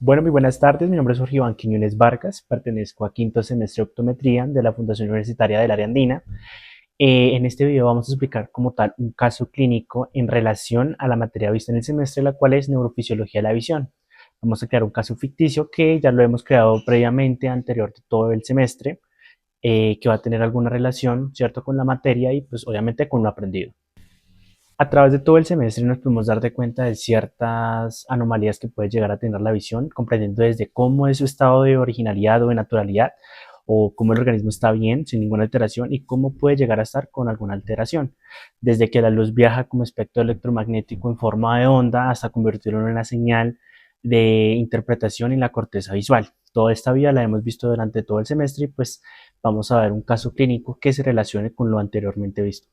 Bueno, muy buenas tardes. Mi nombre es Jorge Iván Quiñones Vargas. Pertenezco a quinto semestre de optometría de la Fundación Universitaria del Área Andina. En este video vamos a explicar como tal un caso clínico en relación a la materia vista en el semestre, la cual es neurofisiología de la visión. Vamos a crear un caso ficticio que ya lo hemos creado previamente, anterior de todo el semestre, que va a tener alguna relación, ¿cierto?, con la materia y pues obviamente con lo aprendido. A través de todo el semestre nos podemos dar de cuenta de ciertas anomalías que puede llegar a tener la visión, comprendiendo desde cómo es su estado de originalidad o de naturalidad, o cómo el organismo está bien, sin ninguna alteración, y cómo puede llegar a estar con alguna alteración. Desde que la luz viaja como espectro electromagnético en forma de onda hasta convertirlo en una señal de interpretación en la corteza visual. Toda esta vía la hemos visto durante todo el semestre y pues vamos a ver un caso clínico que se relacione con lo anteriormente visto.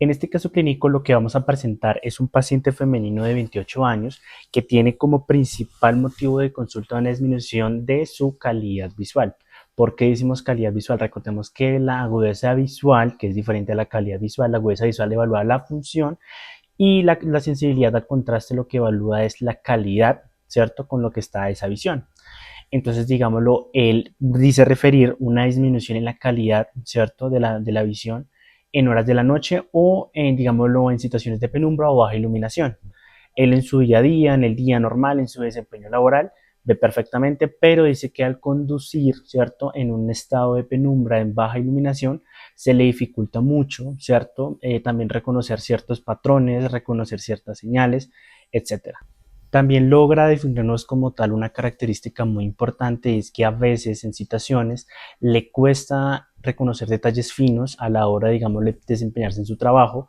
En este caso clínico lo que vamos a presentar es un paciente femenino de 28 años que tiene como principal motivo de consulta una disminución de su calidad visual. ¿Por qué decimos calidad visual? Recordemos que la agudeza visual, que es diferente a la calidad visual, la agudeza visual evalúa la función y la sensibilidad al contraste lo que evalúa es la calidad, ¿cierto?, con lo que está esa visión. Entonces, digámoslo, él dice referir una disminución en la calidad, ¿cierto?, de la visión en horas de la noche o, digámoslo, en situaciones de penumbra o baja iluminación. Él en su día a día, en el día normal, en su desempeño laboral, ve perfectamente, pero dice que al conducir, ¿cierto?, en un estado de penumbra, en baja iluminación, se le dificulta mucho, ¿cierto? También reconocer ciertos patrones, reconocer ciertas señales, etcétera. También logra definirnos como tal una característica muy importante, es que a veces en situaciones le cuesta reconocer detalles finos a la hora, digamos, de desempeñarse en su trabajo.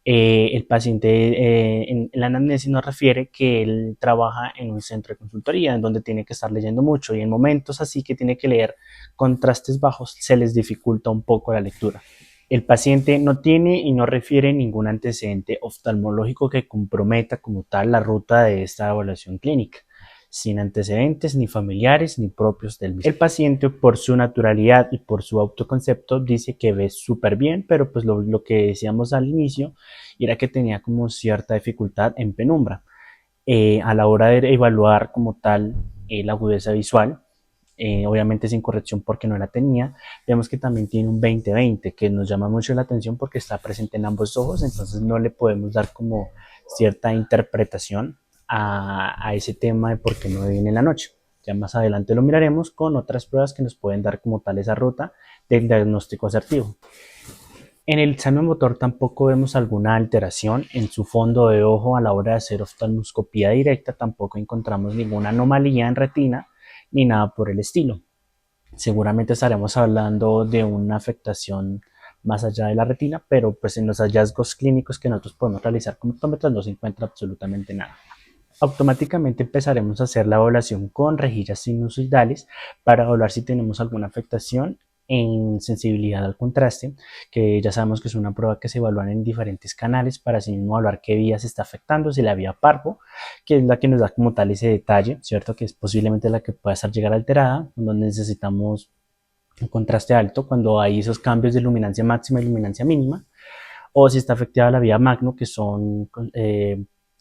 El paciente en la anamnesis nos refiere que él trabaja en un centro de consultoría en donde tiene que estar leyendo mucho y en momentos así que tiene que leer contrastes bajos se les dificulta un poco la lectura. El paciente no tiene y no refiere ningún antecedente oftalmológico que comprometa como tal la ruta de esta evaluación clínica, sin antecedentes ni familiares ni propios del mismo. El paciente, por su naturalidad y por su autoconcepto, dice que ve súper bien, pero pues lo que decíamos al inicio era que tenía como cierta dificultad en penumbra. A la hora de evaluar como tal la agudeza visual, obviamente sin corrección porque no la tenía, vemos que también tiene un 20-20 que nos llama mucho la atención porque está presente en ambos ojos, entonces no le podemos dar como cierta interpretación a ese tema de por qué no viene en la noche. Ya más adelante lo miraremos con otras pruebas que nos pueden dar como tal esa ruta del diagnóstico asertivo. En el examen motor tampoco vemos alguna alteración en su fondo de ojo a la hora de hacer oftalmoscopía directa, tampoco encontramos ninguna anomalía en retina ni nada por el estilo. Seguramente estaremos hablando de una afectación más allá de la retina, pero pues en los hallazgos clínicos que nosotros podemos realizar con optómetras no se encuentra absolutamente nada. Automáticamente empezaremos a hacer la evaluación con rejillas sinusoidales para evaluar si tenemos alguna afectación en sensibilidad al contraste, que ya sabemos que es una prueba que se evalúa en diferentes canales para así mismo evaluar qué vía se está afectando, si la vía parvo, que es la que nos da como tal ese detalle, ¿cierto? Que es posiblemente la que pueda estar llegar alterada, donde necesitamos un contraste alto cuando hay esos cambios de luminancia máxima y luminancia mínima, o si está afectada la vía magno, que son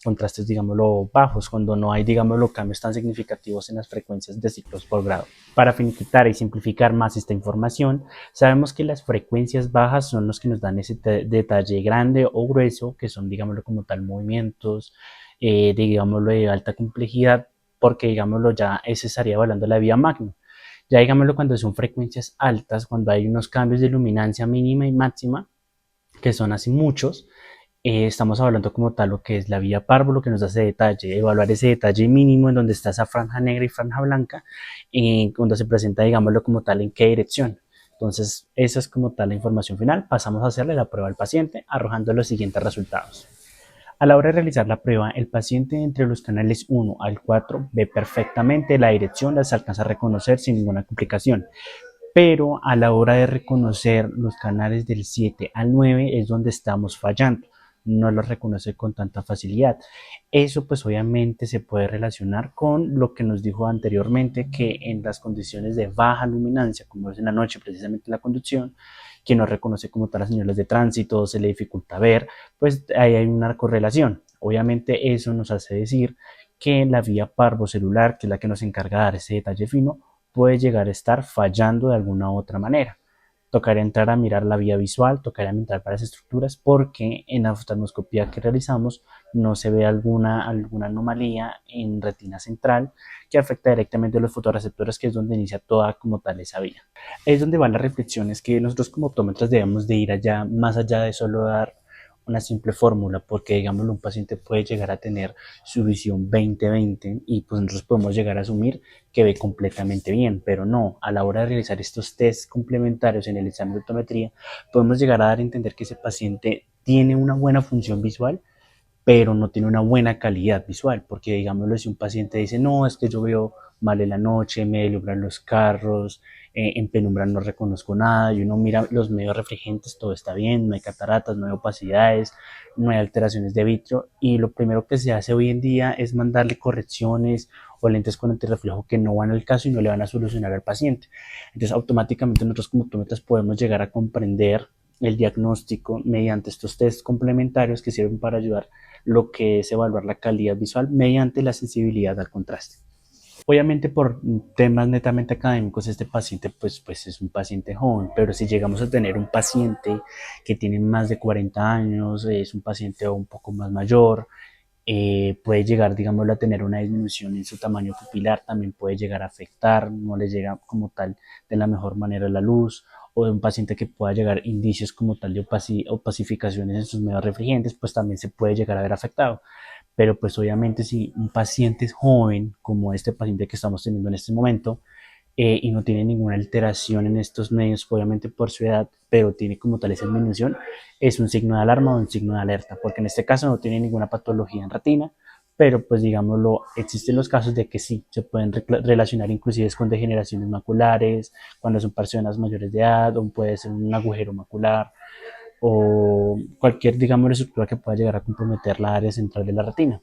contrastes, digámoslo, bajos, cuando no hay, digámoslo, cambios tan significativos en las frecuencias de ciclos por grado. Para finiquitar y simplificar más esta información, sabemos que las frecuencias bajas son los que nos dan ese detalle grande o grueso, que son, digámoslo, como tal, movimientos, digámoslo, de alta complejidad, porque, digámoslo, ya ese estaría evaluando la vía magno. Ya digámoslo cuando son frecuencias altas, cuando hay unos cambios de luminancia mínima y máxima, que son así muchos, estamos hablando como tal lo que es la vía parvo, lo que nos hace detalle, evaluar ese detalle mínimo en donde está esa franja negra y franja blanca, cuando se presenta, digámoslo como tal, en qué dirección. Entonces, esa es como tal la información final. Pasamos a hacerle la prueba al paciente, arrojando los siguientes resultados. A la hora de realizar la prueba, el paciente entre los canales 1 al 4 ve perfectamente la dirección, las alcanza a reconocer sin ninguna complicación, pero a la hora de reconocer los canales del 7 al 9 es donde estamos fallando, no los reconoce con tanta facilidad. Eso pues obviamente se puede relacionar con lo que nos dijo anteriormente, que en las condiciones de baja luminancia, como es en la noche precisamente en la conducción, que no reconoce como tal las señales de tránsito, se le dificulta ver, pues ahí hay una correlación. Obviamente eso nos hace decir que la vía parvocelular, que es la que nos encarga de dar ese detalle fino, puede llegar a estar fallando de alguna u otra manera. Tocaría entrar a mirar la vía visual, tocaría mirar varias estructuras, porque en la oftalmoscopía que realizamos no se ve alguna anomalía en retina central que afecta directamente a los fotorreceptores, que es donde inicia toda como tal esa vía. Es donde van las reflexiones que nosotros como optómetras debemos de ir allá, más allá de solo dar una simple fórmula, porque digamos un paciente puede llegar a tener su visión 20/20 y pues nosotros podemos llegar a asumir que ve completamente bien, pero no, a la hora de realizar estos test complementarios en el examen de optometría, podemos llegar a dar a entender que ese paciente tiene una buena función visual, pero no tiene una buena calidad visual, porque digámoslo, si un paciente dice, no, es que yo veo mal en la noche, me deslumbran los carros, en penumbra no reconozco nada, y uno mira los medios reflejantes, todo está bien, no hay cataratas, no hay opacidades, no hay alteraciones de vitrio, y lo primero que se hace hoy en día es mandarle correcciones o lentes con antirreflejo que no van al caso y no le van a solucionar al paciente. Entonces, automáticamente nosotros como optómetras podemos llegar a comprender el diagnóstico mediante estos test complementarios que sirven para ayudar lo que es evaluar la calidad visual mediante la sensibilidad al contraste. Obviamente por temas netamente académicos este paciente pues es un paciente joven, pero si llegamos a tener un paciente que tiene más de 40 años, es un paciente un poco más mayor, puede llegar, digámoslo, a tener una disminución en su tamaño pupilar, también puede llegar a afectar, no le llega como tal de la mejor manera la luz, o de un paciente que pueda llegar indicios como tal de opacificaciones en sus medios refringentes, pues también se puede llegar a ver afectado. Pero pues obviamente si un paciente es joven, como este paciente que estamos teniendo en este momento, y no tiene ninguna alteración en estos medios, obviamente por su edad, pero tiene como tal esa disminución, es un signo de alarma o un signo de alerta, porque en este caso no tiene ninguna patología en retina, pero pues digámoslo, existen los casos de que sí, se pueden relacionar inclusive con degeneraciones maculares, cuando son personas mayores de edad, o puede ser un agujero macular, o cualquier, digamos, estructura que pueda llegar a comprometer la área central de la retina.